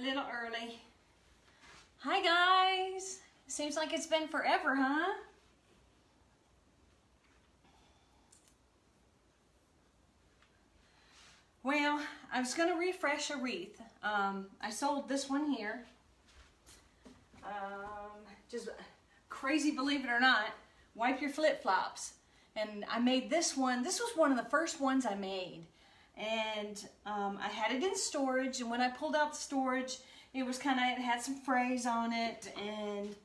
little early. Hi guys. Seems like it's been forever, huh? Well, I was going to refresh a wreath. I sold this one here. Just crazy, believe it or not. Wipe your flip-flops. And I made this one. This was one of the first ones I made. And I had it in storage. And when I pulled out the storage, it was kind of, it had some frays on it. And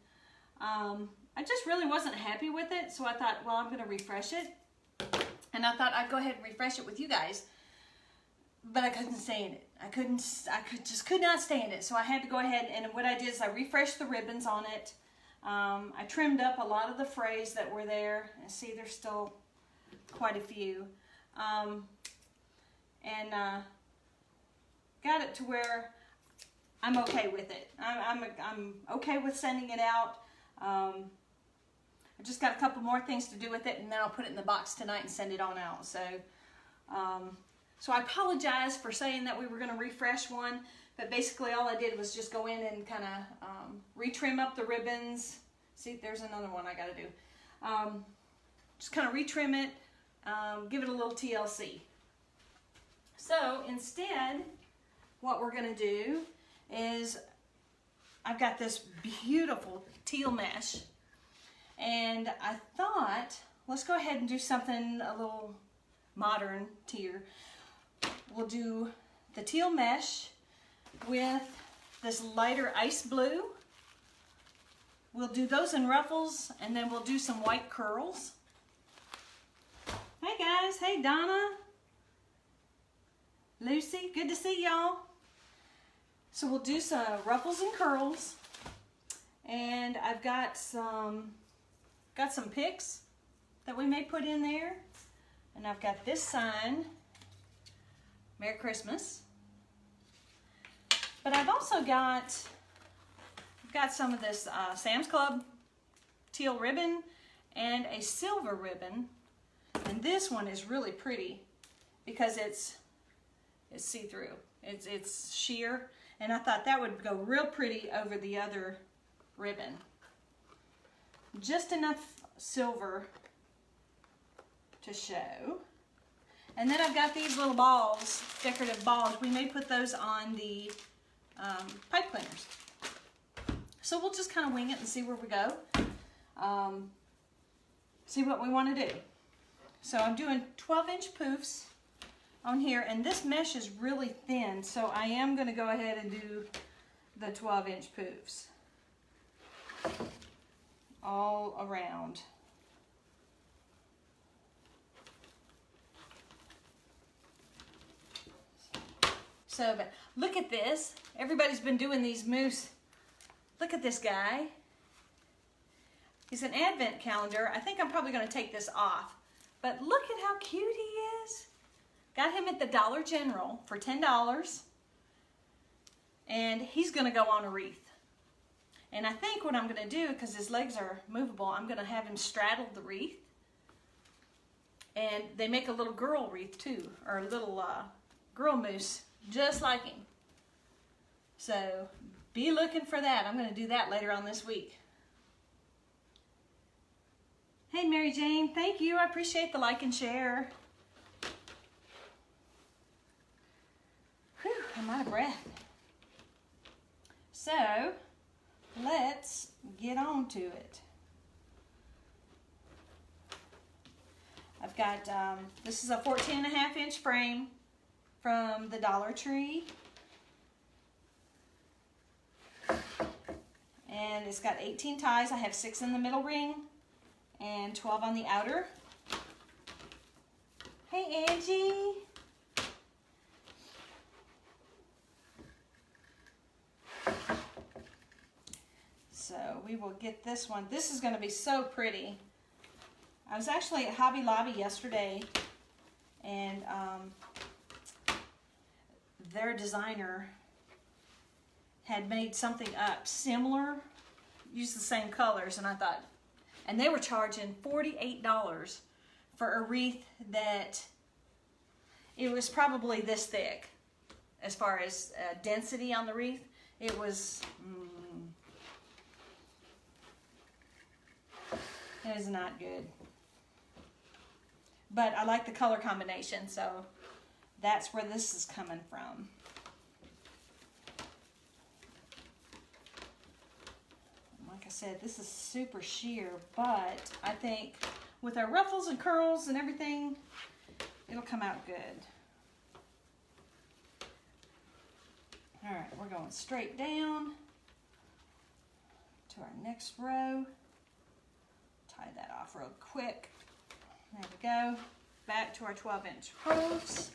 I just really wasn't happy with it. So I thought, well, I'm going to refresh it. And I thought I'd go ahead and refresh it with you guys. But I couldn't stay in it. I just could not stay in it. So I had to go ahead, and what I did is I refreshed the ribbons on it. I trimmed up a lot of the frays that were there. And see, there's still quite a few. And got it to where I'm okay with it. I'm okay with sending it out. I just got a couple more things to do with it, and then I'll put it in the box tonight and send it on out. So, so I apologize for saying that we were going to refresh one, but basically all I did was just go in and kind of retrim up the ribbons. See, there's another one I got to do. Just kind of retrim it, give it a little TLC. So instead, what we're going to do is I've got this beautiful teal mesh, and I thought, let's go ahead and do something a little modern tier. We'll do the teal mesh with this lighter ice blue. We'll do those in ruffles, and then we'll do some white curls. Hey guys, hey Donna, Lucy, good to see y'all. So we'll do some ruffles and curls, and I've got some picks that we may put in there, and I've got this sign. Merry Christmas. But I've also got some of this Sam's Club teal ribbon and a silver ribbon. And this one is really pretty because it's see-through. It's sheer, and I thought that would go real pretty over the other ribbon. Just enough silver to show. And then I've got these little balls, decorative balls. We may put those on the pipe cleaners. So we'll just kind of wing it and see where we go. See what we want to do. So I'm doing 12-inch poofs on here, and this mesh is really thin, so I am going to go ahead and do the 12-inch poofs all around. So, but look at this. Everybody's been doing these moose. Look at this guy. He's an advent calendar. I think I'm probably going to take this off. But look at how cute he is. Got him at the Dollar General for $10. And he's going to go on a wreath. And I think what I'm going to do, because his legs are movable, I'm going to have him straddle the wreath. And they make a little girl wreath too, or a little girl moose, just like him. So be looking for that. I'm going to do that later on this week. Hey Mary Jane, thank you. I appreciate the like and share. Whew, I'm out of breath. So let's get on to it. I've got, this is a 14.5-inch frame from the Dollar Tree. And it's got 18 ties. I have 6 in the middle ring and 12 on the outer. Hey Angie. So we will get this one. This is going to be so pretty. I was actually at Hobby Lobby yesterday, and their designer had made something up similar, used the same colors, and I thought, and they were charging $48 for a wreath that it was probably this thick as far as density on the wreath. It was, it is not good. But I like the color combination, so that's where this is coming from. Like I said, this is super sheer, but I think with our ruffles and curls and everything, it'll come out good. All right, we're going straight down to our next row. Tie that off real quick. There we go. Back to our 12-inch hooves.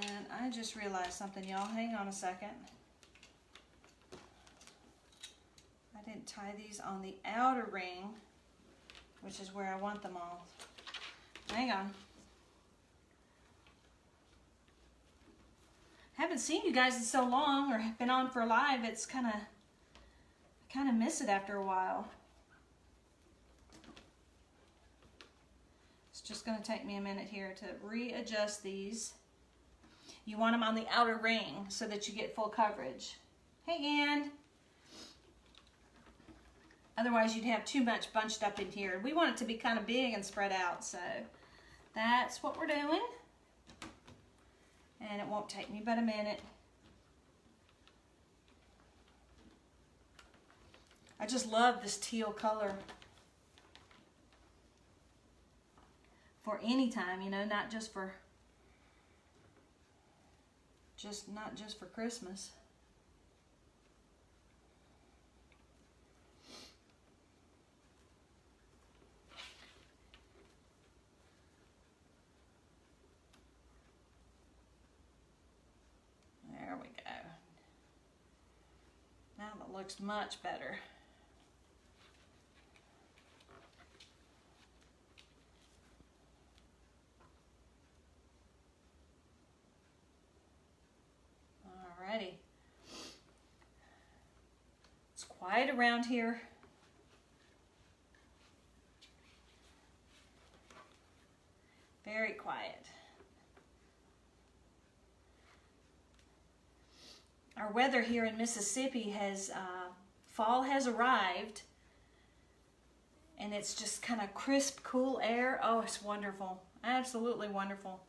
And I just realized something, y'all. Hang on a second. I didn't tie these on the outer ring, which is where I want them all. Hang on. Haven't seen you guys in so long, or been on for live. It's kind of miss it after a while. It's just going to take me a minute here to readjust these. You want them on the outer ring so that you get full coverage. Hey, Ann. Otherwise, you'd have too much bunched up in here. We want it to be kind of big and spread out, so that's what we're doing. And it won't take me but a minute. I just love this teal color for any time, you know, not just for Christmas. There we go. Now that looks much better. Alrighty. It's quiet around here. Very quiet. Our weather here in Mississippi has, fall has arrived, and it's just kind of crisp, cool air. Oh, it's wonderful. Absolutely wonderful.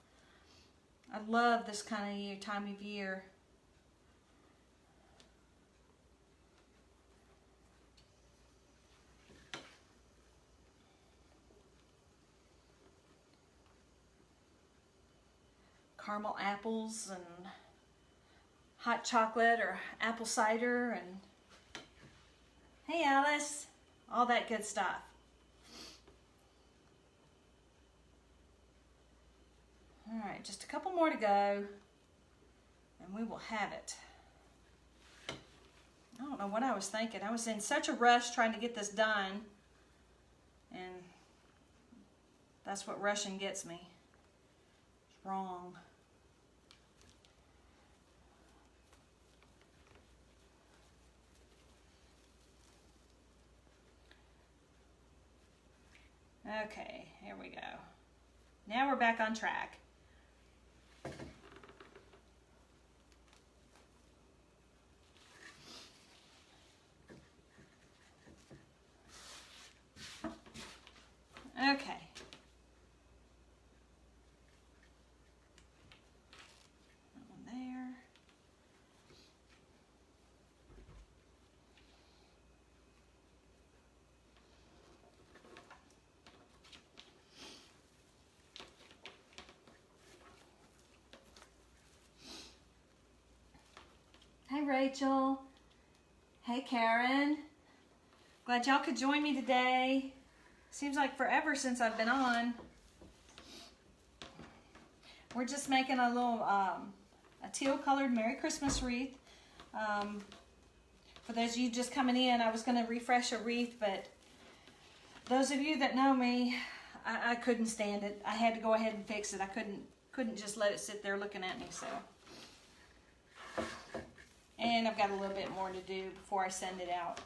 I love this kind of time of year. Caramel apples and hot chocolate or apple cider and hey Alice, all that good stuff. All right, just a couple more to go and we will have it. I don't know what I was thinking. I was in such a rush trying to get this done, and that's what rushing gets me. It's wrong. Okay, here we go. Now we're back on track. Okay. That one there. Hey Rachel. Hey Karen. Glad y'all could join me today. Seems like forever since I've been on. We're just making a little a teal colored Merry Christmas wreath. For those of you just coming in, I was going to refresh a wreath, but those of you that know me, I couldn't stand it. I had to go ahead and fix it. I couldn't just let it sit there looking at me. So, and I've got a little bit more to do before I send it out.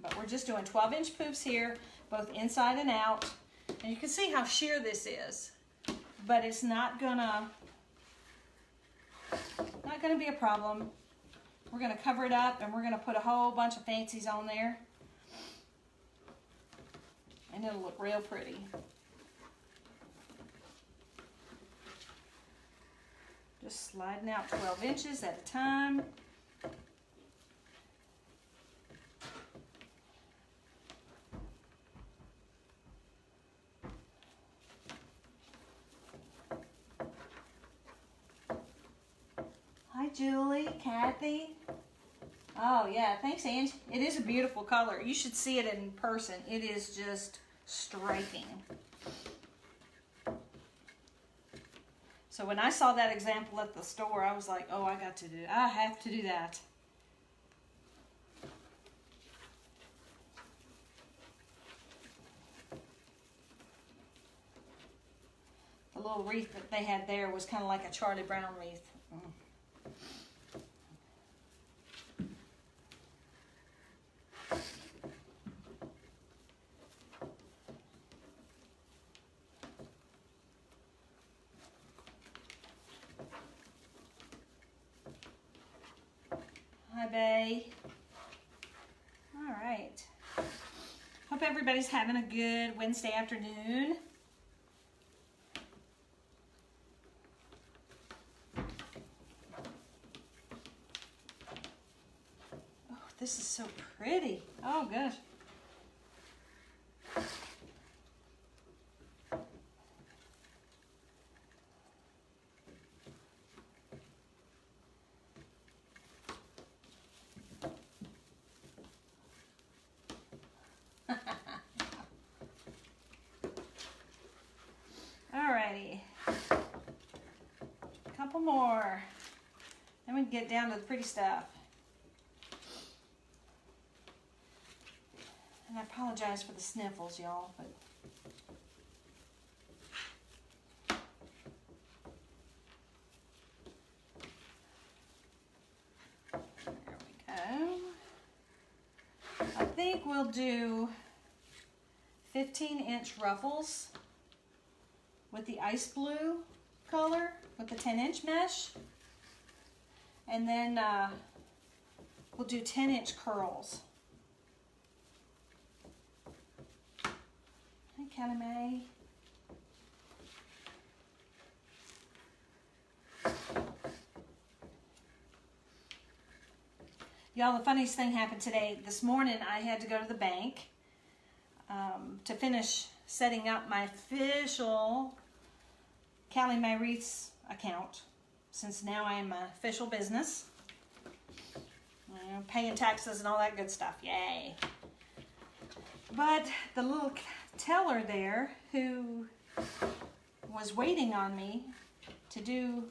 But we're just doing 12-inch poofs here both inside and out. And you can see how sheer this is, but it's not gonna be a problem. We're gonna cover it up and we're gonna put a whole bunch of fancies on there. And it'll look real pretty. Just sliding out 12 inches at a time. Hi, Julie, Kathy. Oh yeah, thanks, Ange. It is a beautiful color. You should see it in person. It is just striking. So when I saw that example at the store, I was like, oh, I have to do that. The little wreath that they had there was kind of like a Charlie Brown wreath. Hi, Bay. All right. Hope everybody's having a good Wednesday afternoon. Oh, this is so pretty. Oh, gosh. Alrighty, a couple more, then we can get down to the pretty stuff. And I apologize for the sniffles, y'all, but there we go. I think we'll do 15-inch ruffles with the ice blue color with the 10-inch mesh, and then we'll do 10-inch curls. Hi, Kelly May. Y'all, the funniest thing happened today. This morning I had to go to the bank to finish setting up my official Callie Mae Wreaths account, since now I am an official business. Paying taxes and all that good stuff, yay. But the little teller there who was waiting on me to do,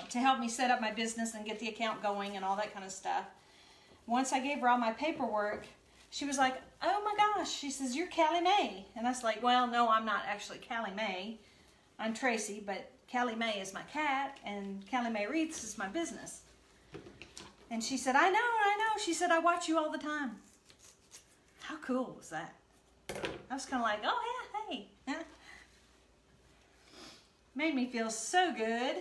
to help me set up my business and get the account going and all that kind of stuff, once I gave her all my paperwork, she was like, oh my gosh, she says, you're Callie Mae. And I was like, well, no, I'm not actually Callie Mae. I'm Tracy, but Callie Mae is my cat, and Callie Mae Wreaths is my business. And she said, I know. She said, I watch you all the time. How cool was that? I was kind of like, oh yeah, hey. Made me feel so good.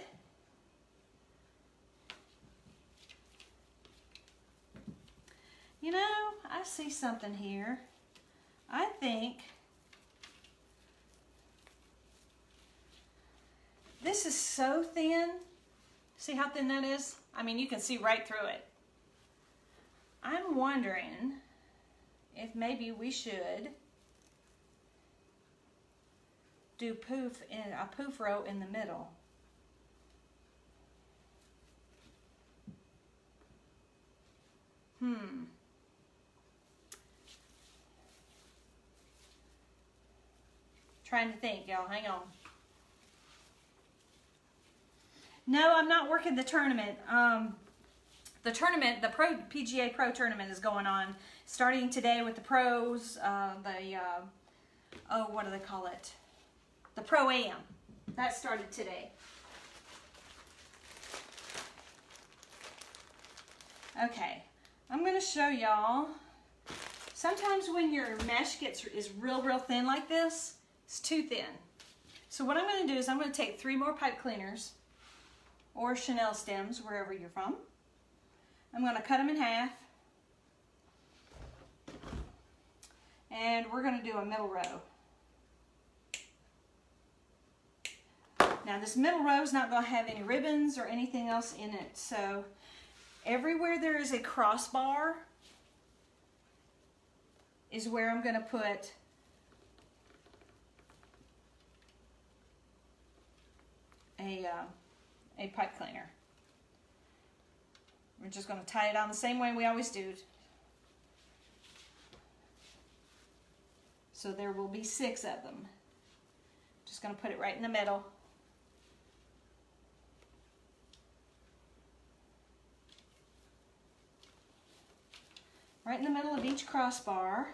You know, I see something here. I think this is so thin. See how thin that is? I mean, you can see right through it. I'm wondering if maybe we should do a poof row in the middle. Trying to think, y'all. Hang on. No, I'm not working the tournament. The tournament, the PGA Pro tournament is going on starting today with the pros. What do they call it? The Pro Am. That started today. Okay, I'm going to show y'all Sometimes when your mesh is real thin like this, it's too thin. So what I'm going to do is I'm going to take 3 more pipe cleaners or Chanel stems, wherever you're from. I'm going to cut them in half. And we're going to do a middle row. Now this middle row is not going to have any ribbons or anything else in it. So everywhere there is a crossbar is where I'm going to put a pipe cleaner. We're just going to tie it on the same way we always do. So there will be 6 of them. Just going to put it right in the middle. Right in the middle of each crossbar.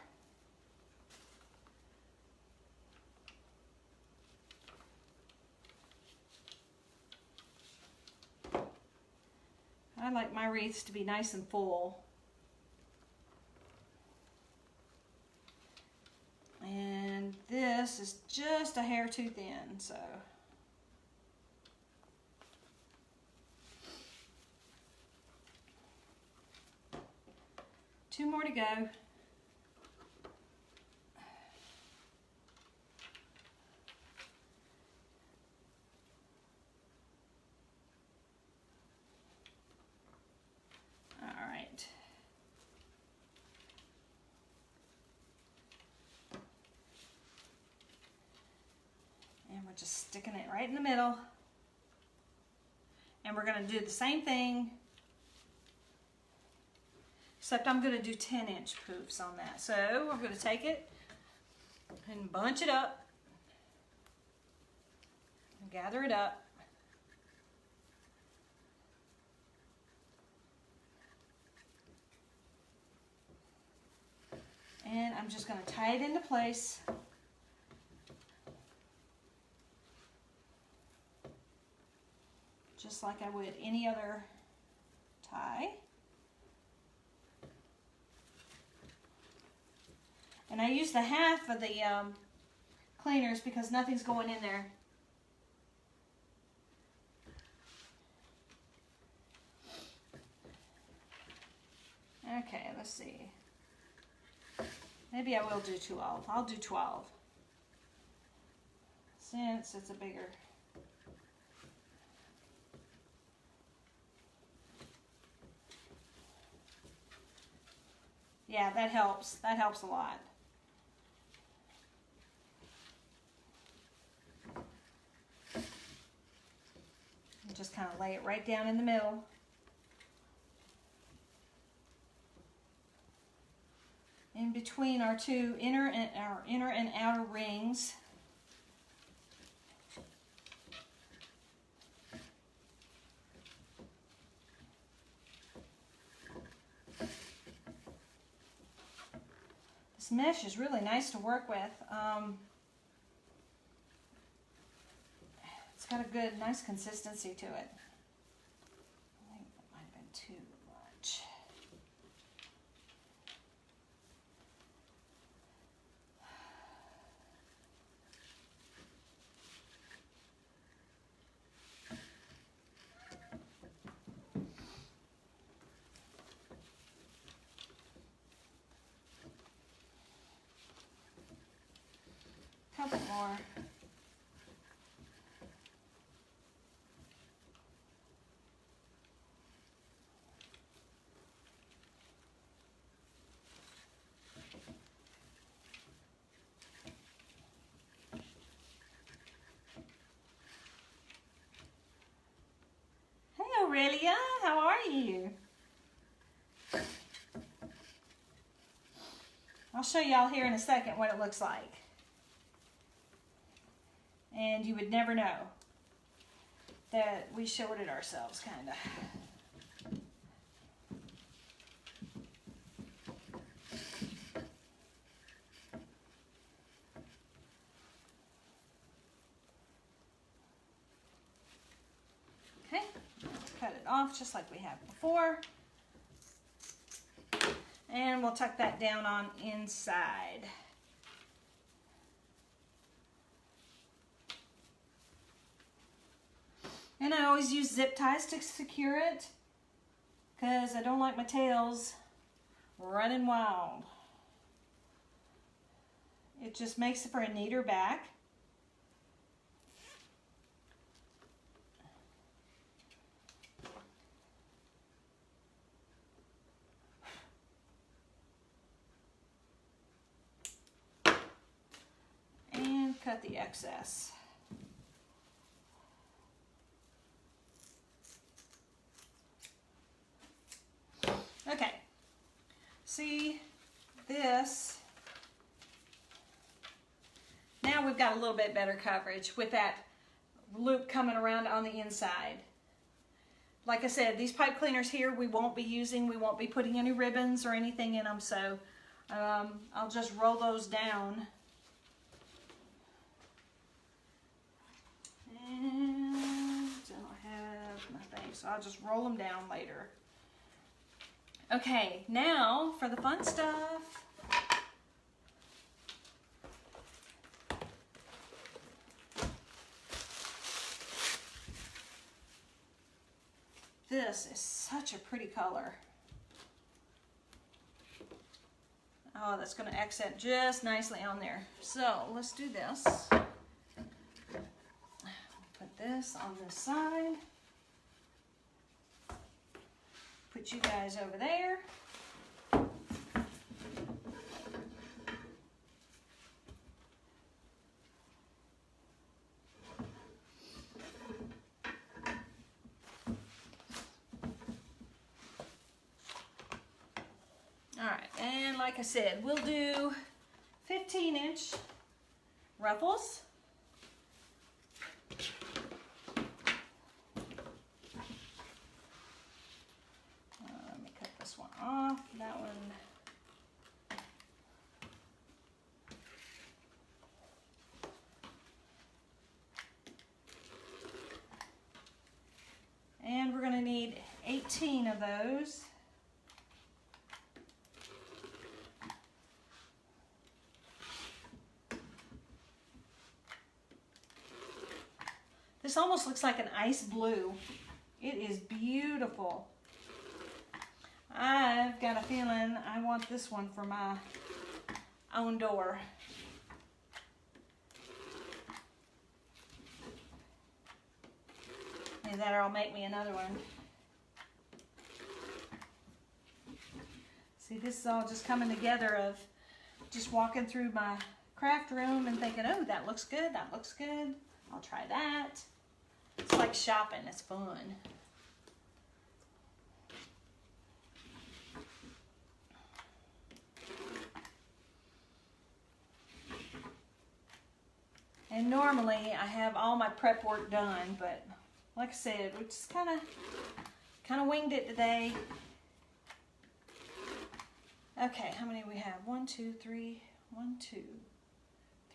I like my wreaths to be nice and full. And this is just a hair too thin, so. 2 more to go. All right. And we're just sticking it right in the middle. And we're going to do the same thing, except I'm going to do 10-inch poofs on that. So I'm going to take it and bunch it up and gather it up. And I'm just going to tie it into place. Just like I would any other tie. And I use the half of the cleaners because nothing's going in there. Okay, let's see. Maybe I will do 12. I'll do 12. Since it's a bigger. Yeah, that helps. That helps a lot. And just kind of lay it right down in the middle. In between our two inner and outer rings. This mesh is really nice to work with. It's got a good, nice consistency to it. I think that might have been too much. Couple more. Hey Aurelia, how are you? I'll show y'all here in a second what it looks like. And you would never know that we showed it ourselves, kind of. Okay, cut it off just like we have before. And we'll tuck that down on inside. And I always use zip ties to secure it because I don't like my tails running wild. It just makes it for a neater back. And cut the excess. Okay, see this, now we've got a little bit better coverage with that loop coming around on the inside. Like I said, these pipe cleaners here we won't be using, we won't be putting any ribbons or anything in them, so I'll just roll those down. And I don't have my thing, so I'll just roll them down later. Okay, now for the fun stuff. This is such a pretty color. Oh, that's going to accent just nicely on there. So let's do this. Put this on this side. Put you guys over there. All right, and like I said, we'll do 15-inch ruffles. Let me cut this one off. That one. And we're going to need 18 of those. This almost looks like an ice blue. It is beautiful. I've got a feeling I want this one for my own door. Either that or I'll make me another one. See, this is all just coming together of just walking through my craft room and thinking, oh, that looks good, that looks good. I'll try that. It's like shopping, it's fun. And normally I have all my prep work done, but like I said, we just kind of winged it today. Okay, how many we have? 1, 2, 3, 1, 2,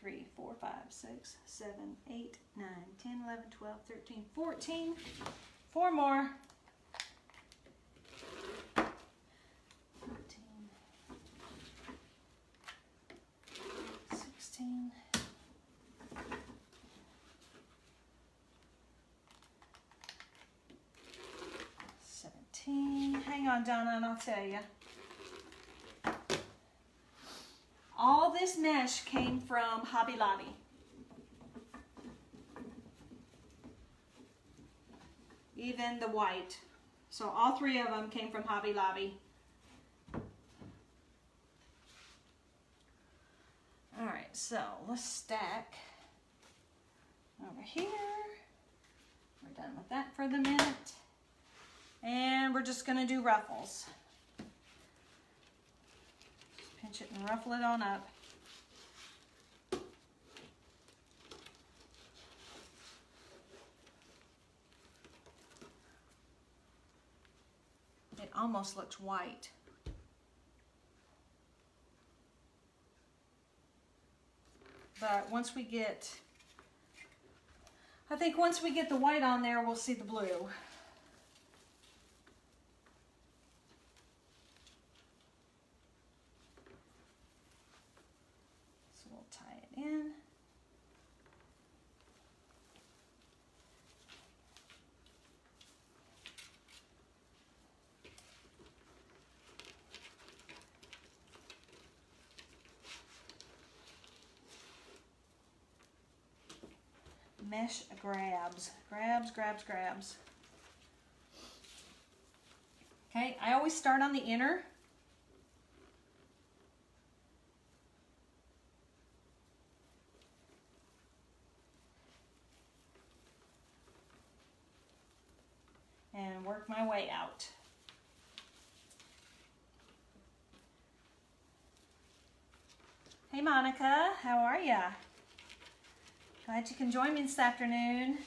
3, 4, 5, 6, 7, 8, 9, 10, 11, 12, 13, 14. 4 more. 15, 16. 17. Hang on, Donna, and I'll tell you. All this mesh came from Hobby Lobby. Even the white. So all 3 of them came from Hobby Lobby. All right, so let's stack over here. We're done with that for the minute. And we're just gonna do ruffles. Pinch it and ruffle it on up. It almost looks white. But once we get, I think once we get the white on there, we'll see the blue. mesh grabs. Grabs. Okay, I always start on the inner. And work my way out. Hey Monica, how are ya? Glad you can join me this afternoon.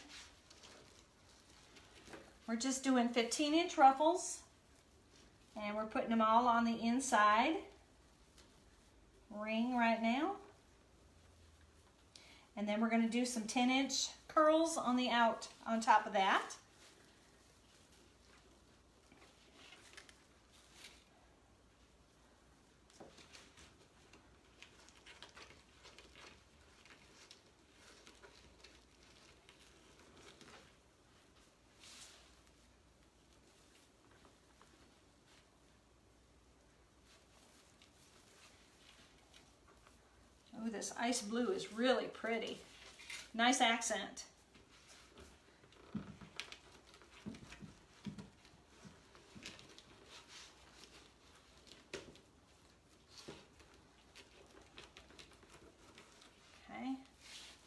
We're just doing 15-inch ruffles, and we're putting them all on the inside ring right now. And then we're going to do some 10-inch curls on the out on top of that. Ooh, this ice blue is really pretty. Nice accent. Okay,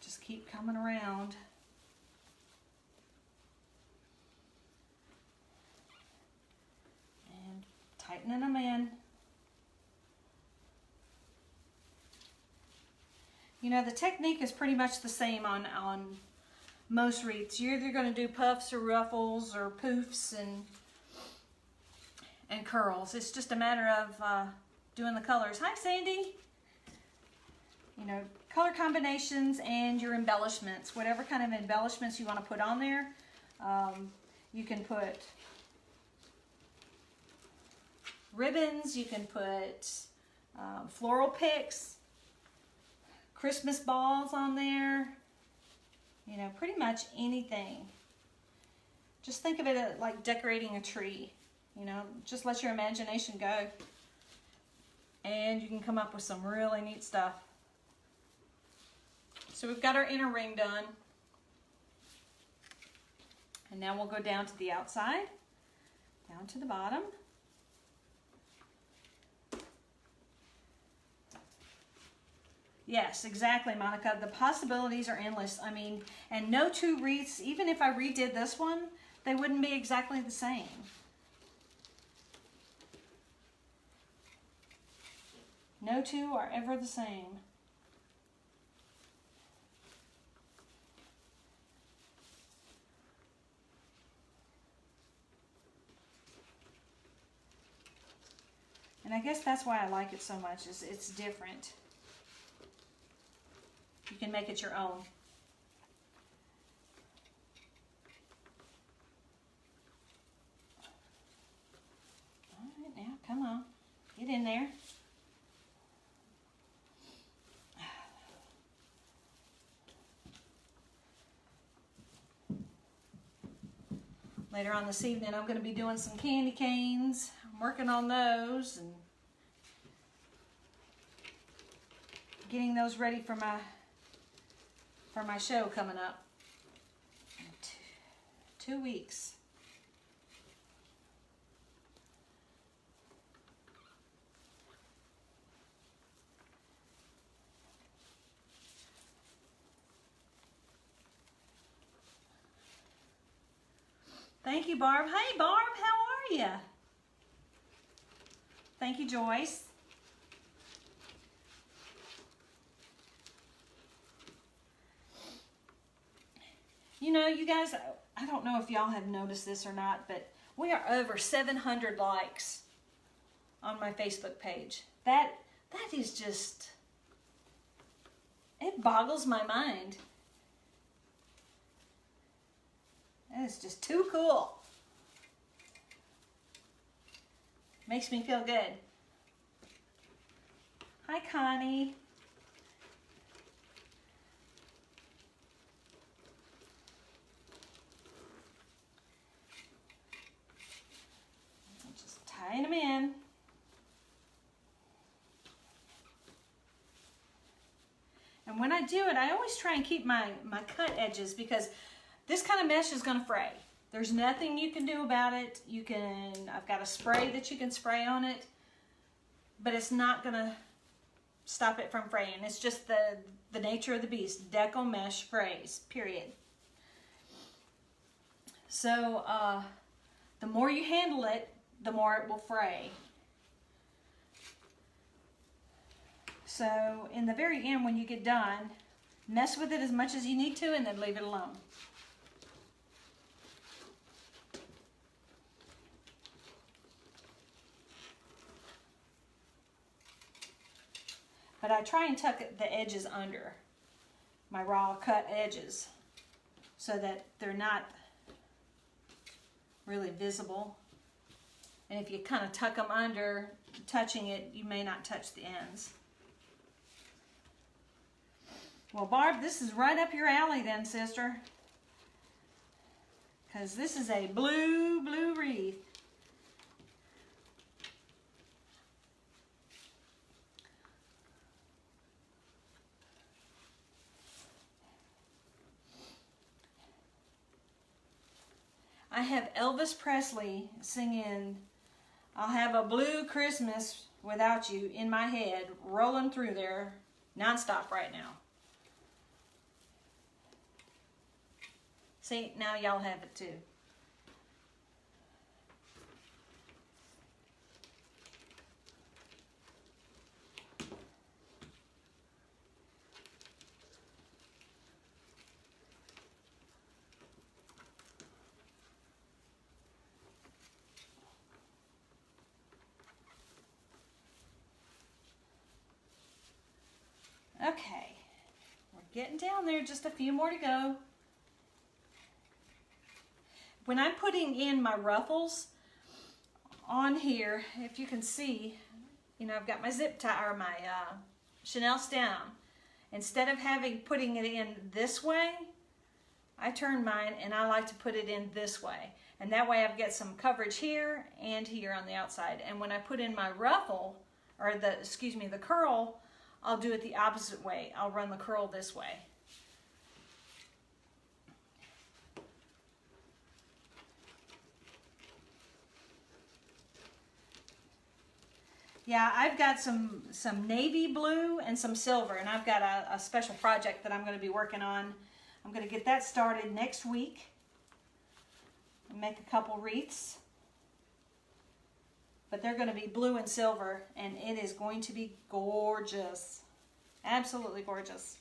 just keep coming around. And tightening them in. You know, the technique is pretty much the same on most wreaths. You're either going to do puffs or ruffles or poofs and curls. It's just a matter of doing the colors. Hi, Sandy. You know, color combinations and your embellishments. Whatever kind of embellishments you want to put on there. You can put ribbons. You can put floral picks. Christmas balls on there, you know, pretty much anything. Just think of it like decorating a tree, you know, just let your imagination go. And you can come up with some really neat stuff. So we've got our inner ring done. And now we'll go down to the outside, down to the bottom. Yes, exactly, Monica. The possibilities are endless. I mean, and no two wreaths, even if I redid this one, they wouldn't be exactly the same. No two are ever the same. And I guess that's why I like it so much, is it's different. You can make it your own. All right, now, come on. Get in there. Later on this evening, I'm going to be doing some candy canes. I'm working on those and getting those ready for my show coming up in 2 weeks. Thank you, Barb. Hey, Barb, how are you? Thank you, Joyce. You know, you guys, I don't know if y'all have noticed this or not, but we are over 700 likes on my Facebook page. That is just, it boggles my mind. That is just too cool. Makes me feel good. Hi, Connie. Just tying them in. And when I do it, I always try and keep my cut edges, because this kind of mesh is going to fray. There's nothing you can do about it. I've got a spray that you can spray on it, but it's not going to stop it from fraying. It's just the nature of the beast. Deco mesh frays, period. So the more you handle it, the more it will fray. So in the very end, when you get done, mess with it as much as you need to and then leave it alone. But I try and tuck the edges under, my raw cut edges, so that they're not really visible. And if you kind of tuck them under, touching it, you may not touch the ends. Well, Barb, this is right up your alley then, sister. Because this is a blue wreath. I have Elvis Presley singing "I'll Have a Blue Christmas Without You" in my head, rolling through there nonstop right now. See, now y'all have it too. Okay, we're getting down there, just a few more to go. When I'm putting in my ruffles on here, if you can see, you know, I've got my zip tie, or my Chanel stem. Instead of putting it in this way, I turn mine and I like to put it in this way. And that way I've got some coverage here and here on the outside. And when I put in my ruffle, or the curl, I'll do it the opposite way. I'll run the curl this way. Yeah, I've got some navy blue and some silver, and I've got a special project that I'm going to be working on. I'm going to get that started next week. Make a couple wreaths. But they're going to be blue and silver, and it is going to be gorgeous. Absolutely gorgeous.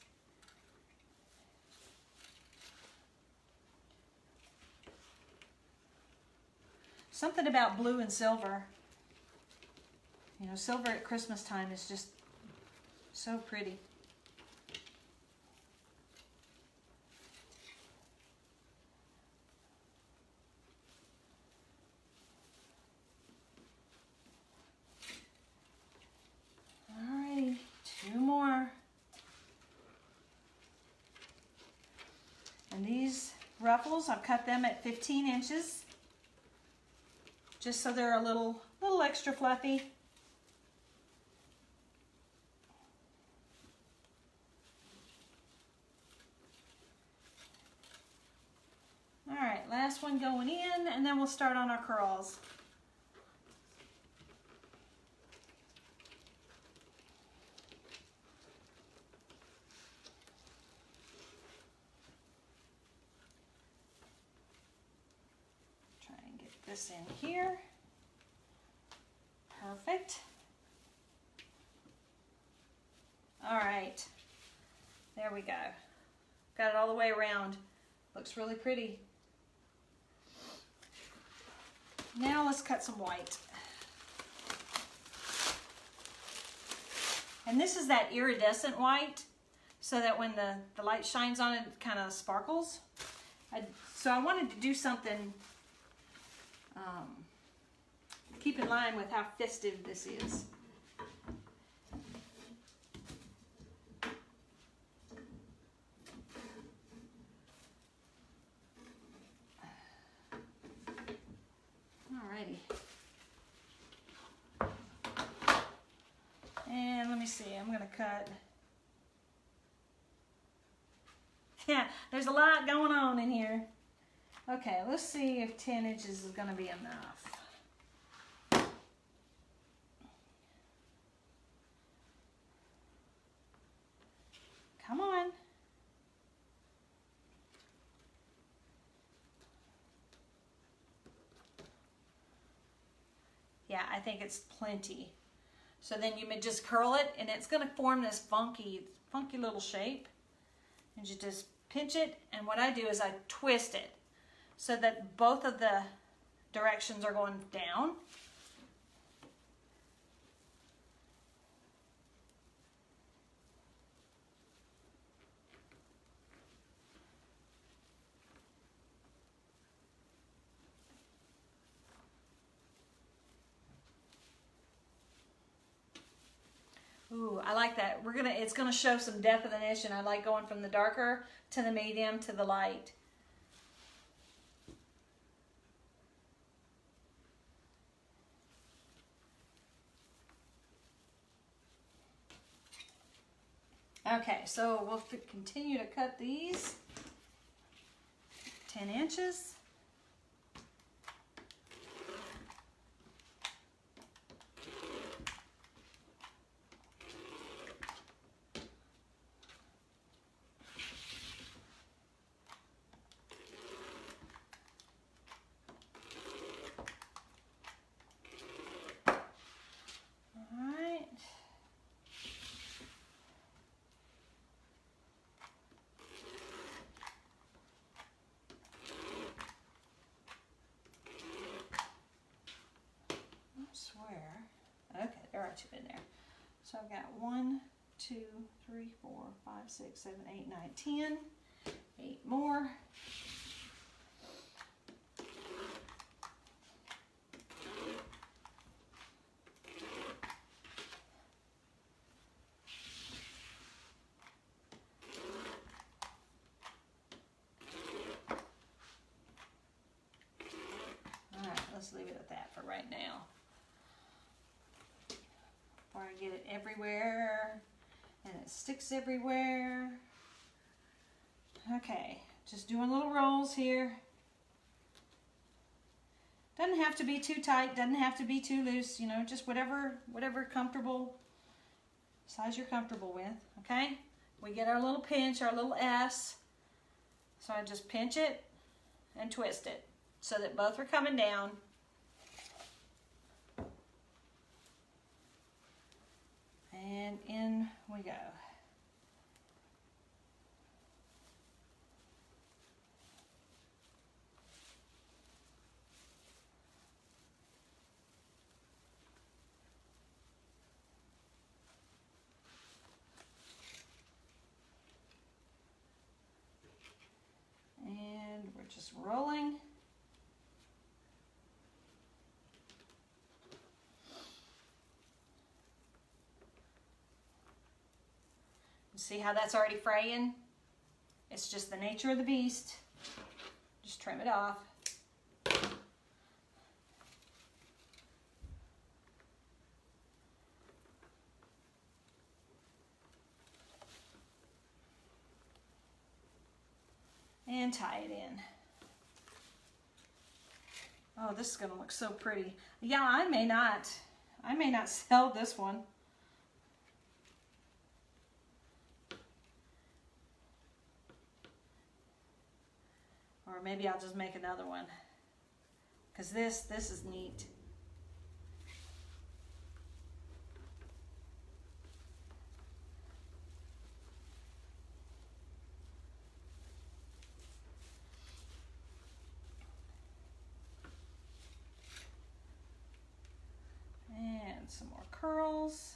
Something about blue and silver. You know, silver at Christmas time is just so pretty. Alrighty, two more. And these ruffles, I've cut them at 15 inches. Just so they're a little extra fluffy. Alright, last one going in, and then we'll start on our curls. Try and get this in here. Perfect. Alright, there we go. Got it all the way around. Looks really pretty. Now let's cut some white. And this is that iridescent white, so that when the light shines on it, it kind of sparkles. So I wanted to do something, keep in line with how festive this is. Alrighty. And let me see, I'm going to cut There's a lot going on in here. Okay, let's see if 10 inches is going to be enough. Come on. Yeah, I think it's plenty. So then you may just curl it, and it's going to form this funky little shape. And you just pinch it, and what I do is I twist it so that both of the directions are going down. Ooh, I like that. It's gonna show some definition. I like going from the darker to the medium to the light. Okay, so we'll continue to cut these 10 inches. Okay, there are two in there. So I've got 1, 2, 3, 4, 5, 6, 7, 8, 9, 10. 8 more. All right, let's leave it at that for right now. Before I get it everywhere and it sticks everywhere. Okay, just doing little rolls here. Doesn't have to be too tight, doesn't have to be too loose, you know, just whatever comfortable size you're comfortable with, okay? We get our little pinch, our little S. So I just pinch it and twist it so that both are coming down. And in we go. And we're just rolling. See how that's already fraying? It's just the nature of the beast. Just trim it off. And tie it in. Oh, this is gonna look so pretty. Yeah, I may not sell this one. Or maybe I'll just make another one. Because this is neat. And some more curls.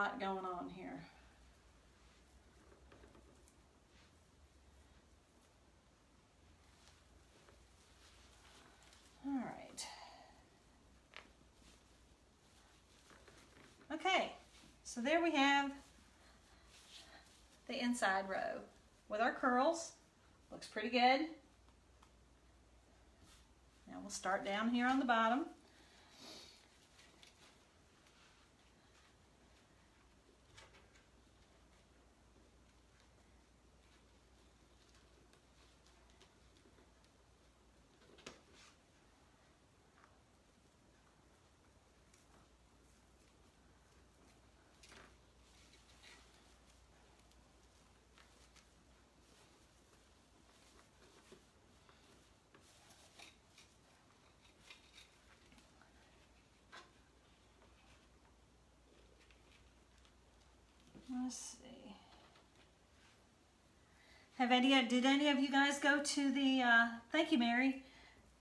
lot going on here. All right. Okay, so there we have the inside row with our curls. Looks pretty good. Now we'll start down here on the bottom. Let's see. Did any of you guys go to the, thank you, Mary,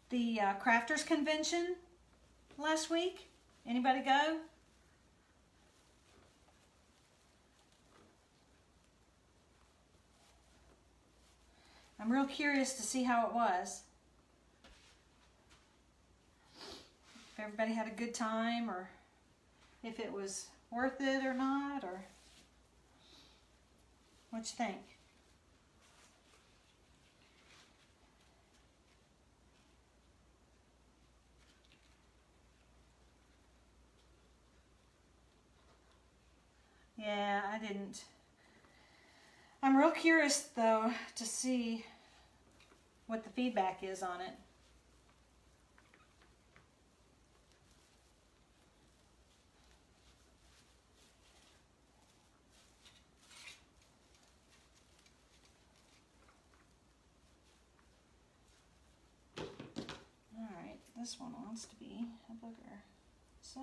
the Crafters Convention last week? Anybody go? I'm real curious to see how it was. If everybody had a good time, or if it was worth it or not, or what you think? Yeah, I didn't. I'm real curious though to see what the feedback is on it. Alright, this one wants to be a booger. So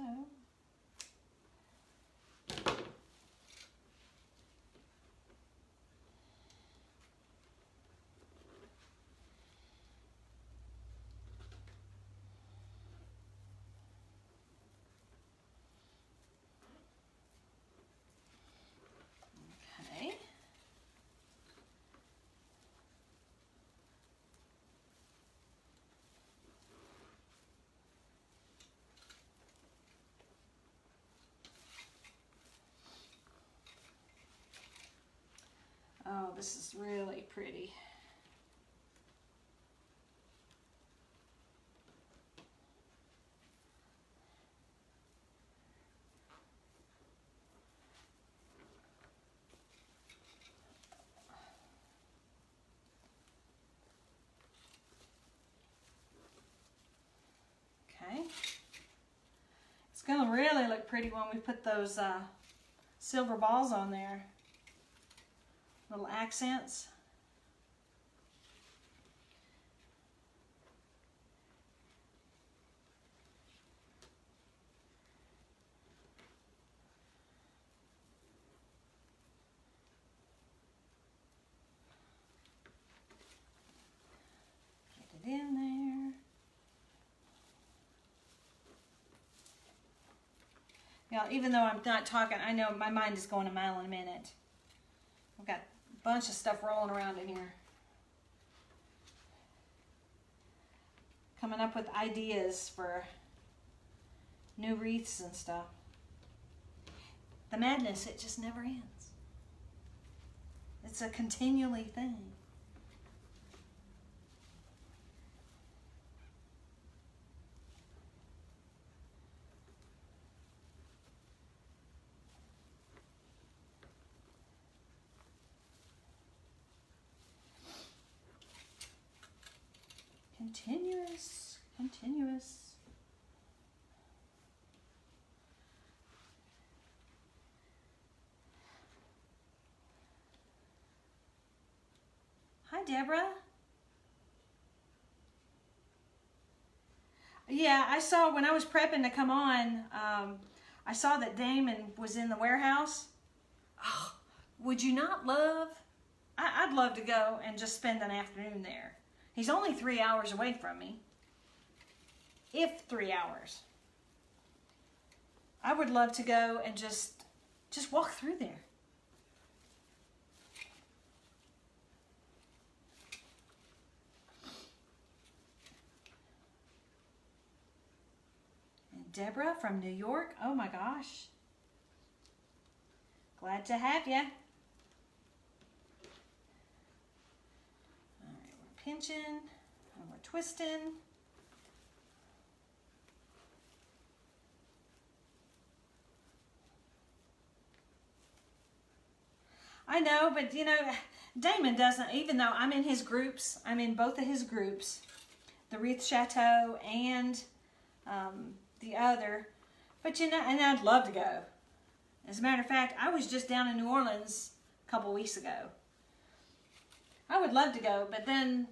okay. Oh, this is really pretty. Okay. It's going to really look pretty when we put those silver balls on there. Little accents. Get it in there. Now, even though I'm not talking, I know my mind is going a mile in a minute. I've got a bunch of stuff rolling around in here. Coming up with ideas for new wreaths and stuff. The madness, it just never ends. It's a continually thing. Continuous, continuous. Hi, Deborah. Yeah, I saw when I was prepping to come on, I saw that Damon was in the warehouse. Oh, would you not love? I'd love to go and just spend an afternoon there. He's only 3 hours away from me. If 3 hours. I would love to go and just just walk through there. And Deborah from New York, oh my gosh. Glad to have you. All right, we're pinching and we're twisting. I know, but you know, Damon doesn't, even though I'm in his groups, I'm in both of his groups, the Wreath Chateau and the other, but you know, and I'd love to go. As a matter of fact, I was just down in New Orleans a couple weeks ago. I would love to go, but then,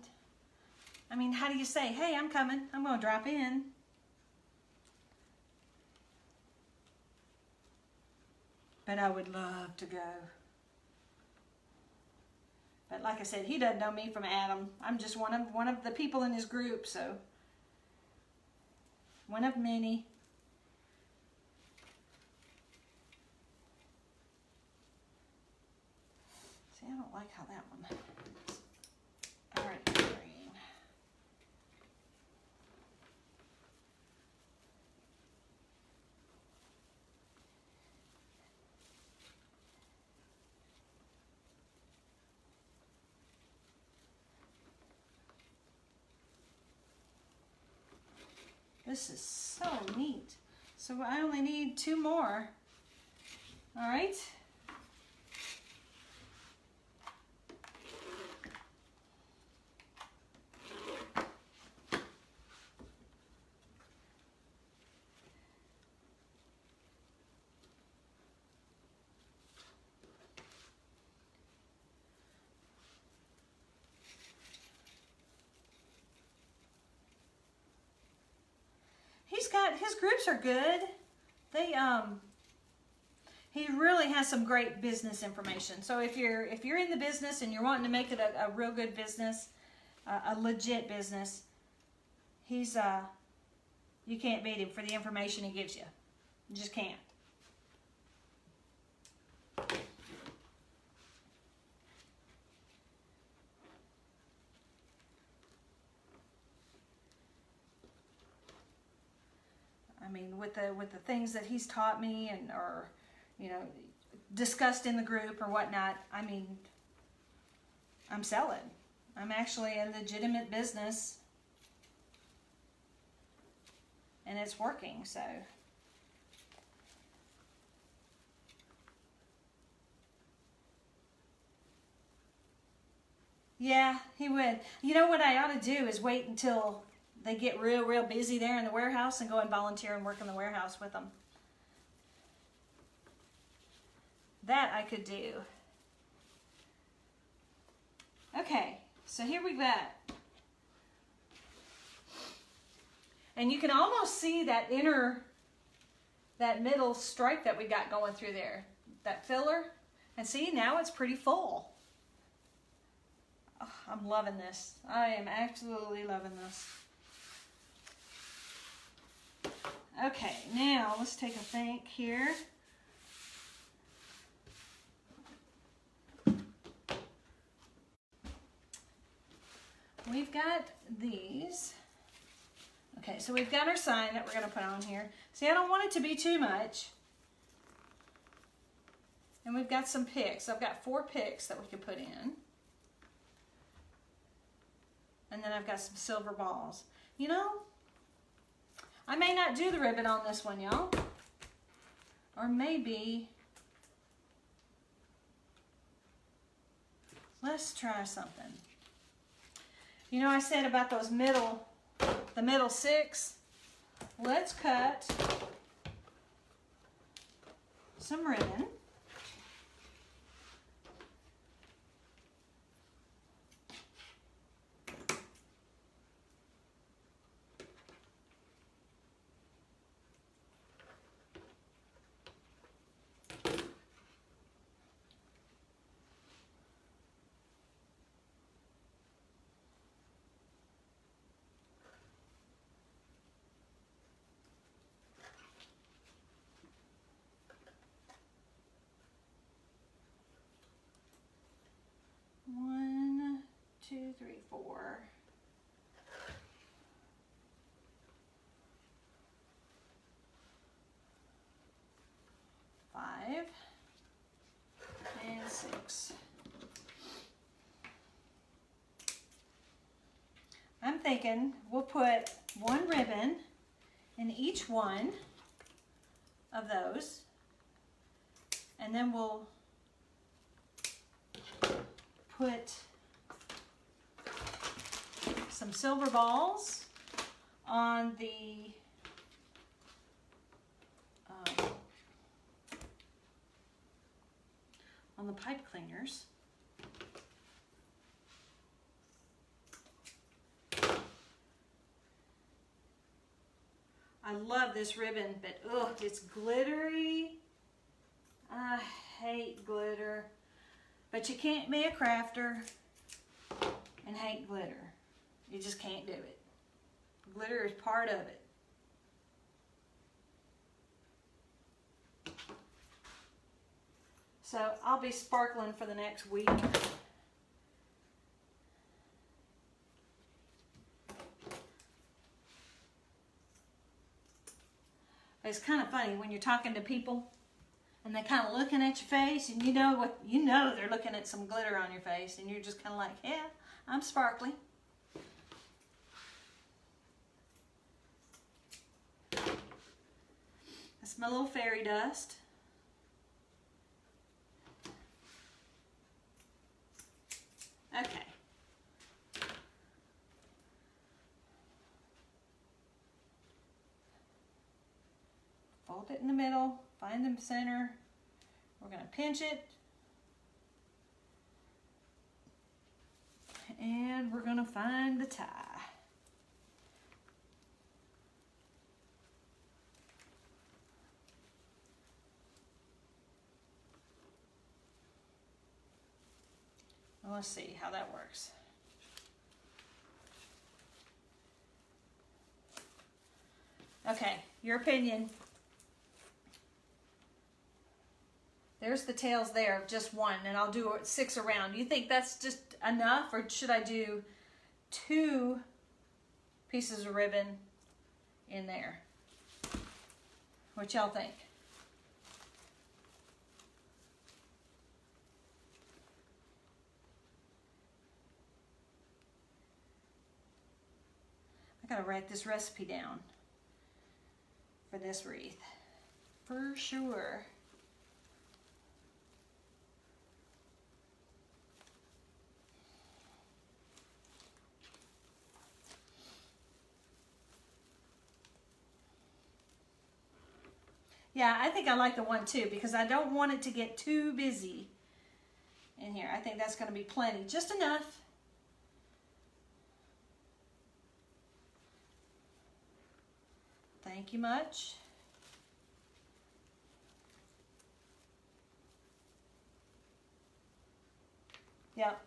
I mean, how do you say, hey, I'm coming, I'm going to drop in? But I would love to go. But like I said, he doesn't know me from Adam. I'm just one of the people in his group, so one of many. See, I don't like how that one is. All right, green. This is so neat. So I only need 2 more. All right. His groups are good. They he really has some great business information. So if you're in the business and you're wanting to make it a real good business, a legit business, he's you can't beat him for the information he gives you. You just can't. I mean, with the things that he's taught me and or, you know, discussed in the group or whatnot, I mean, I'm selling. I'm actually a legitimate business, and it's working. So, yeah, he would. You know what I ought to do is wait until they get real busy there in the warehouse and go and volunteer and work in the warehouse with them. That I could do. Okay, so here we got. And you can almost see that middle stripe that we got going through there. That filler. And see, now it's pretty full. Oh, I'm loving this. I am absolutely loving this. Okay, now let's take a think here. We've got these. Okay, so we've got our sign that we're going to put on here. See, I don't want it to be too much. And we've got some picks. I've got 4 picks that we can put in. And then I've got some silver balls. You know, I may not do the ribbon on this one, y'all. Or maybe, let's try something. You know, I said about those the middle 6. Let's cut some ribbon. 2, 3, 4. 5 and 6. I'm thinking we'll put one ribbon in each one of those, and then we'll put some silver balls on the pipe cleaners. I love this ribbon, but ugh, it's glittery. I hate glitter. But you can't be a crafter and hate glitter. You just can't do it. Glitter is part of it. So I'll be sparkling for the next week. It's kind of funny when you're talking to people and they're kind of looking at your face, and you know they're looking at some glitter on your face, and you're just kind of like, yeah, I'm sparkly. That's my little fairy dust. Okay. Fold it in the middle, find the center. We're going to pinch it. And we're going to find the tie. Well, let's see how that works. Okay, your opinion. There's the tails there of just one, and I'll do 6 around. You think that's just enough, or should I do 2 pieces of ribbon in there? What y'all think? I gotta write this recipe down for this wreath, for sure. Yeah, I think I like the 1 too, because I don't want it to get too busy in here. I think that's going to be plenty, just enough. Thank you much. Yep.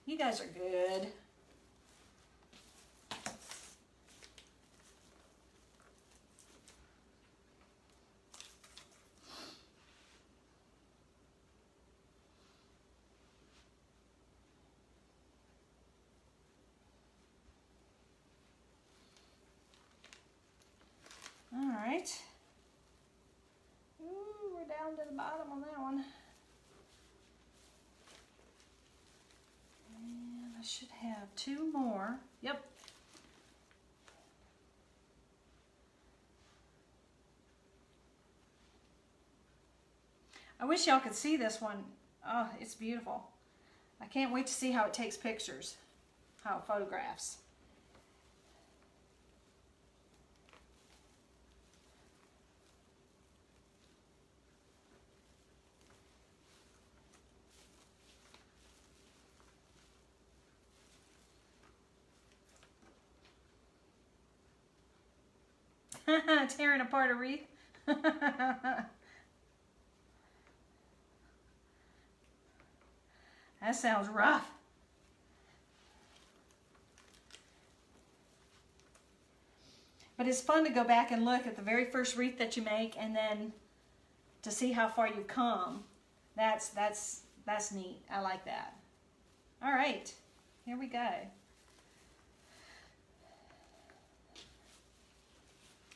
You guys are good. All right. Ooh, we're down to the bottom on that one. And I should have 2 more. Yep. I wish y'all could see this one. Oh, it's beautiful. I can't wait to see how it takes pictures, how it photographs. Tearing apart a wreath. That sounds rough. But it's fun to go back and look at the very first wreath that you make, and then to see how far you've come. That's neat. I like that. All right. Here we go.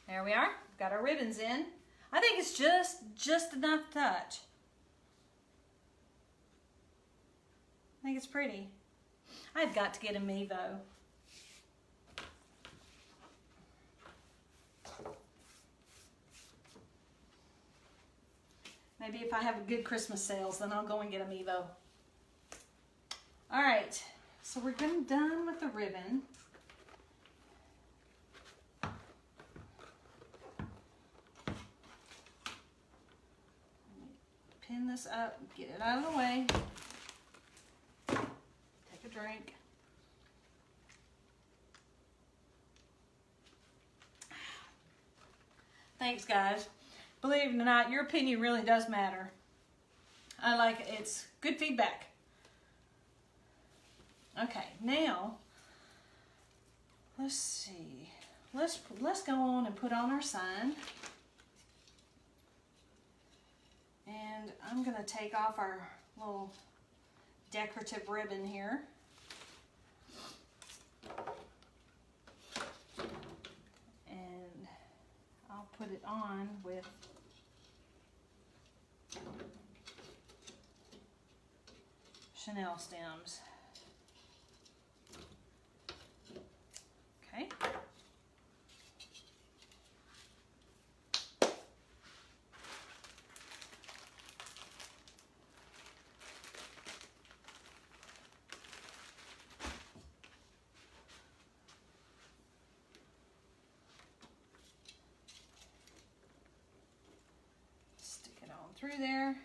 There we are. Got our ribbons in. I think it's just enough touch. I think it's pretty. I've got to get a Mevo. Maybe if I have a good Christmas sales, then I'll go and get a Mevo. All right, so we're done with the ribbon. Pin this up, get it out of the way. Take a drink. Thanks, guys. Believe it or not, your opinion really does matter. I like it. It's good feedback. Okay, now let's see. Let's go on and put on our sign. And I'm gonna take off our little decorative ribbon here. And I'll put it on with Chanel stems. Okay. Stick it on through there.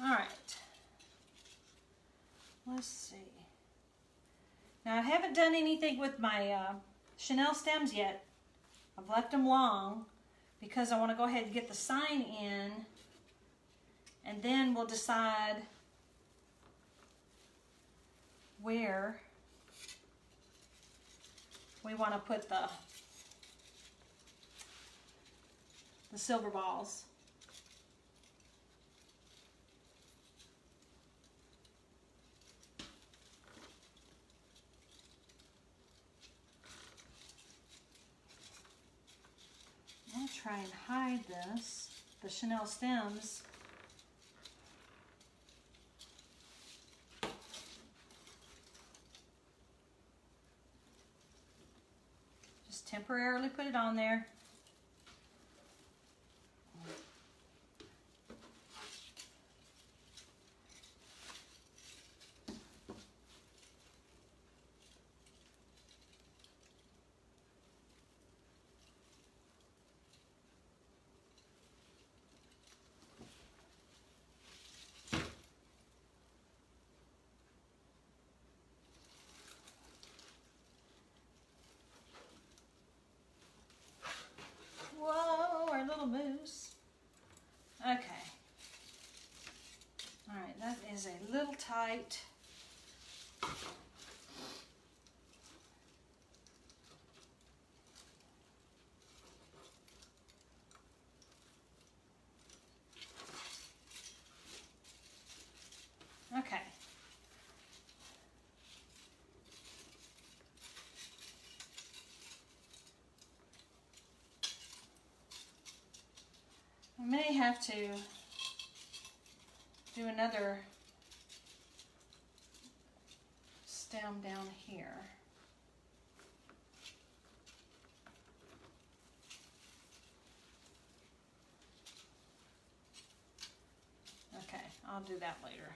All right, let's see. Now I haven't done anything with my Chanel stems yet. I've left them long because I want to go ahead and get the sign in, and then we'll decide where we want to put the silver balls. I'll try and hide this, the Chanel stems. Just temporarily put it on there. Whoa, our little moose. Okay. All right, that is a little tight. Okay. I may have to do another stem down here. Okay, I'll do that later.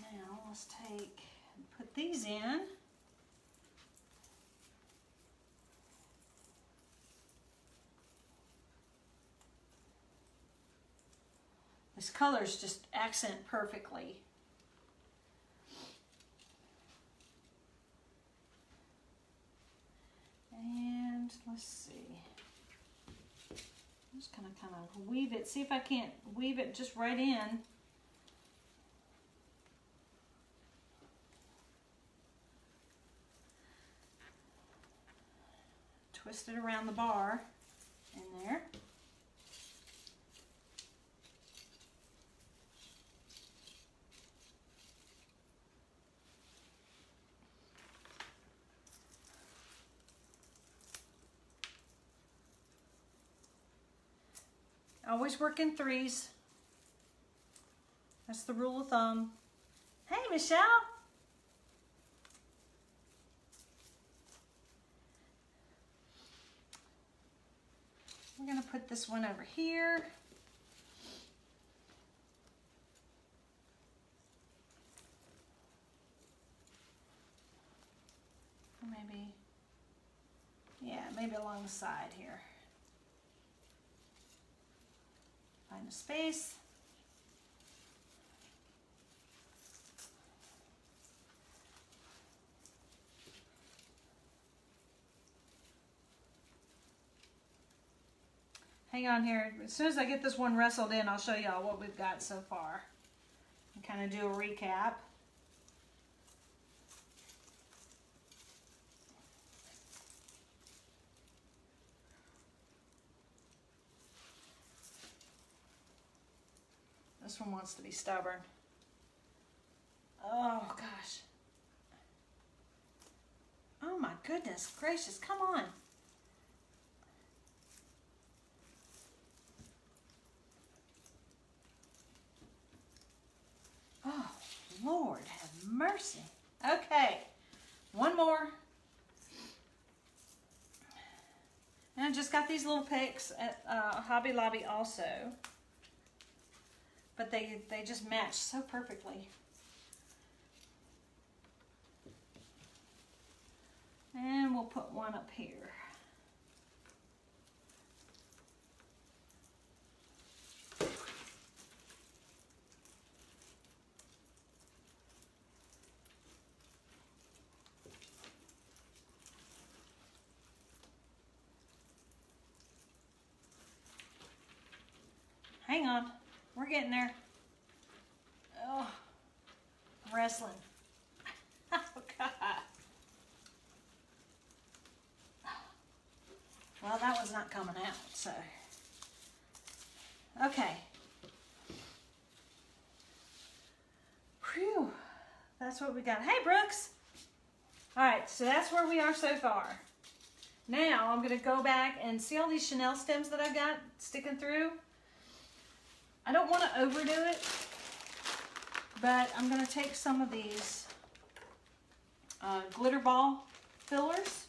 Now let's take and put these in. This colors just accent perfectly. let's see. I'm just gonna kind of weave it. See if I can't weave it just right in. Twist it around the bar in there. Always work in threes. That's the rule of thumb. Hey, Michelle. We're going to put this one over here. Maybe, yeah, maybe along the side here. Find a space. Hang on here. As soon as I get this one wrestled in, I'll show y'all what we've got so far. And kind of do a recap. This one wants to be stubborn. Oh, gosh. Oh, my goodness gracious. Come on. Oh, Lord, have mercy. Okay. One more. And I just got these little picks at Hobby Lobby also. But they just match so perfectly. And we'll put one up here. Hang on. We're getting there. Oh, I'm wrestling. Oh, God. Well, that was not coming out, so. Okay. Whew. That's what we got. Hey, Brooks. All right, so that's where we are so far. Now, I'm going to go back and see all these Chanel stems that I got sticking through. I don't want to overdo it, but I'm going to take some of these glitter ball fillers.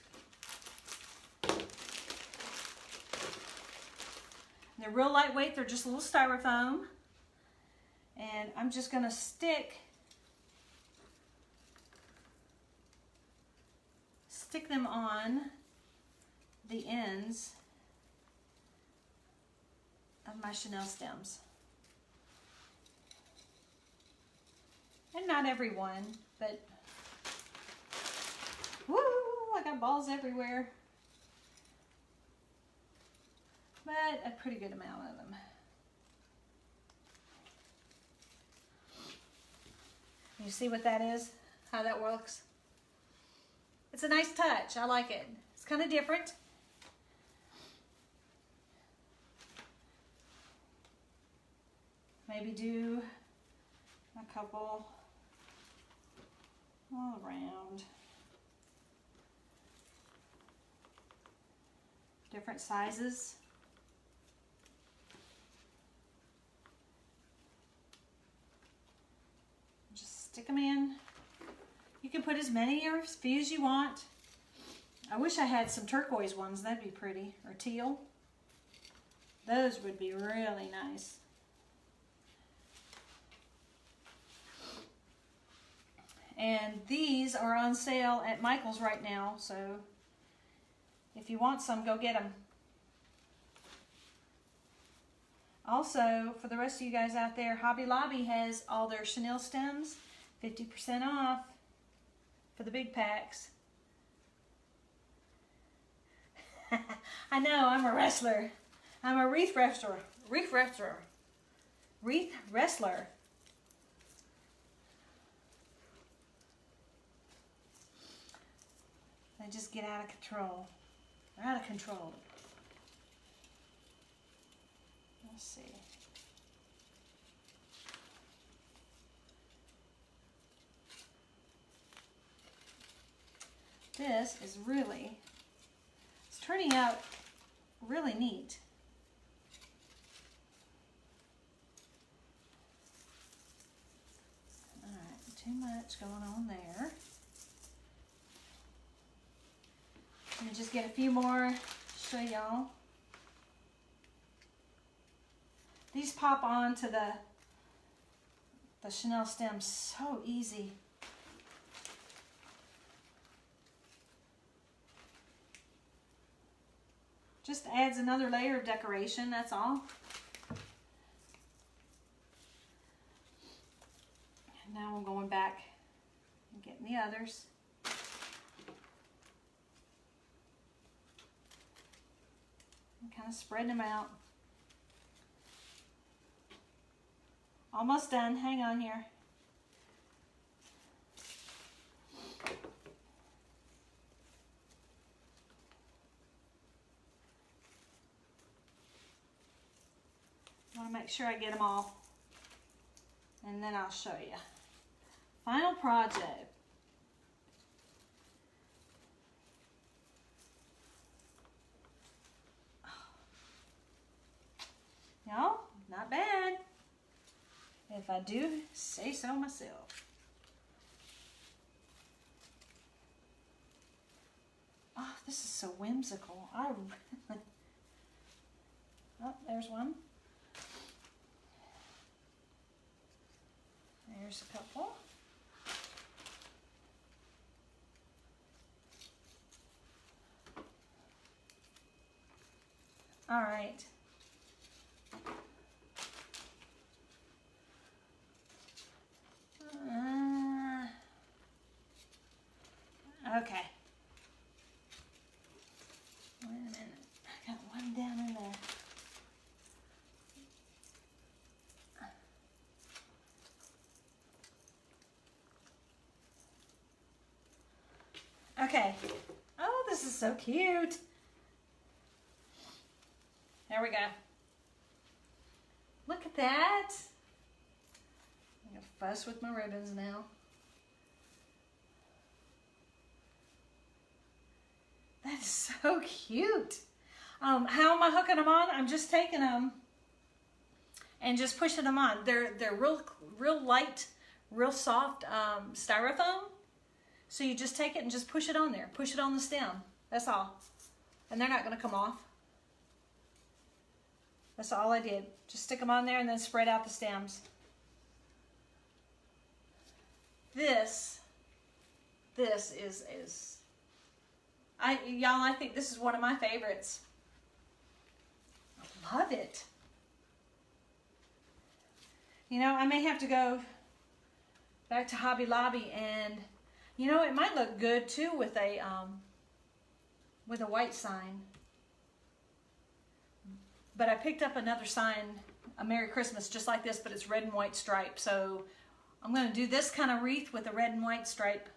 They're real lightweight. They're just a little styrofoam. And I'm just going to stick them on the ends of my Chanel stems. And not every one, but woo, I got balls everywhere. But a pretty good amount of them. You see what that is? How that works? It's a nice touch. I like it. It's kind of different. Maybe do a couple all around. Different sizes. Just stick them in. You can put as many or as few as you want. I wish I had some turquoise ones. That'd be pretty. Or teal. Those would be really nice. And these are on sale at Michael's right now, so if you want some, go get them. Also, for the rest of you guys out there, Hobby Lobby has all their Chanel stems, 50% off for the big packs. I know, I'm a wrestler. I'm a wreath wrestler. Wreath wrestler. Wreath wrestler. They just get out of control. They're out of control. Let's see. This is really, it's turning out really neat. All right, too much going on there. Let me just get a few more, show y'all. These pop onto the Chanel stems so easy. Just adds another layer of decoration, that's all. And now I'm going back and getting the others. And kind of spreading them out. Almost done, hang on here. I want to make sure I get them all, and then I'll show you. Final project. Y'all, not bad, if I do say so myself. Oh, this is so whimsical. Oh, there's one. There's a couple. All right. Okay. Wait a minute. I got one down in there. Okay. Oh, this is so cute. There we go. Look at that. I'm gonna fuss with my ribbons now. That is so cute. How am I hooking them on? I'm just taking them and just pushing them on. They're real light, real soft styrofoam. So you just take it and just push it on there. Push it on the stem. That's all. And they're not going to come off. That's all I did. Just stick them on there and then spread out the stems. This is y'all, I think this is one of my favorites. I love it. You know, I may have to go back to Hobby Lobby, and you know, it might look good too with a white sign. But I picked up another sign, a Merry Christmas, just like this, but it's red and white stripe. So I'm going to do this kind of wreath with a red and white stripe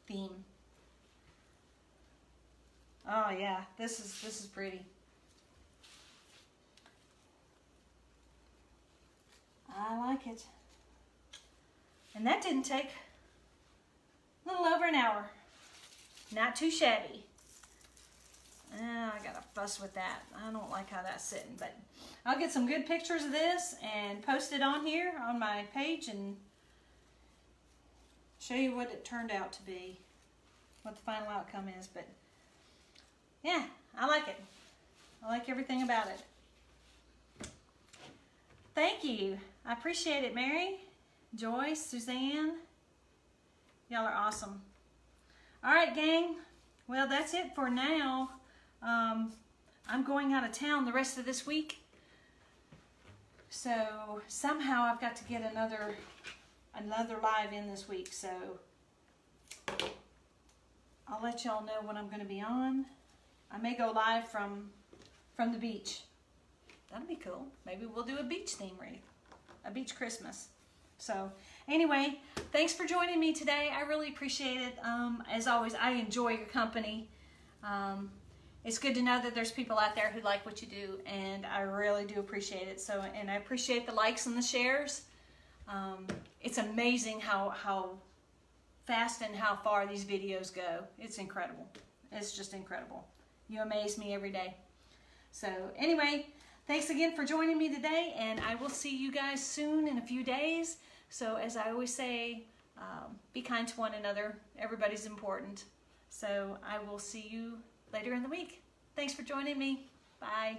theme. Oh yeah, this is pretty. I like it. And that didn't take a little over an hour. Not too shabby. I gotta fuss with that. I don't like how that's sitting, but I'll get some good pictures of this and post it on here on my page and show you what it turned out to be, what the final outcome is. But yeah, I like it. I like everything about it. Thank you. I appreciate it, Mary, Joyce, Suzanne. Y'all are awesome. All right, gang. Well, that's it for now. I'm going out of town the rest of this week. So somehow I've got to get another live in this week. So I'll let y'all know when I'm going to be on. I may go live from the beach. That'll be cool. Maybe we'll do a beach theme wreath, a beach Christmas. So anyway, thanks for joining me today. I really appreciate it. As always, I enjoy your company. It's good to know that there's people out there who like what you do, and I really do appreciate it. So, and I appreciate the likes and the shares. It's amazing how fast and how far these videos go. It's incredible. It's just incredible. You amaze me every day. So anyway, thanks again for joining me today, and I will see you guys soon in a few days. So as I always say, be kind to one another. Everybody's important. So I will see you later in the week. Thanks for joining me. Bye.